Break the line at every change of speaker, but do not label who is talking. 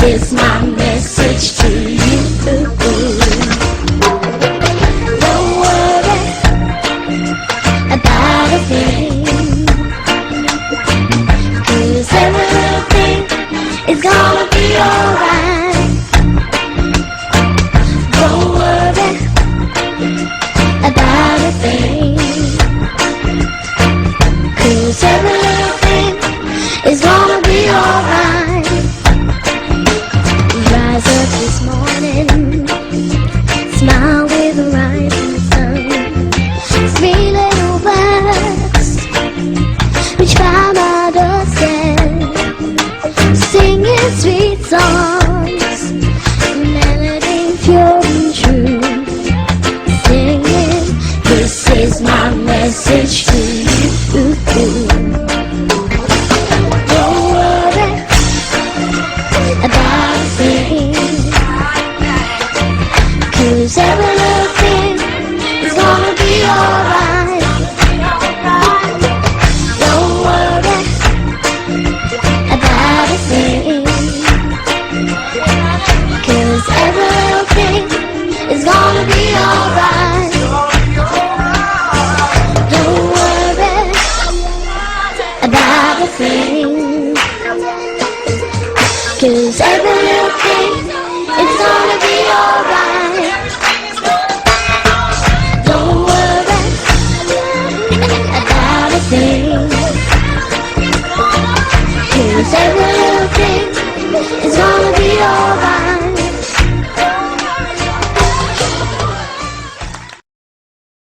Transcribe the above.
is my message to you. Don't worry about a thing, 'cause everything is gonna be alright. Don't worry about a thing, 'cause everything is gonna be alright. Rise up this morning, smile with the rising sun. Three little birds which found our doorstep, singing sweet songs, melody pure and true, singing, this is my message to you. Don't worry about a thing, 'cause every little thing is gonna be alright. Don't worry about a thing, 'cause every little thing is gonna be alright. Don't worry about a thing, 'cause every little thing is gonna be alright. Don't worry about a thing, 'cause every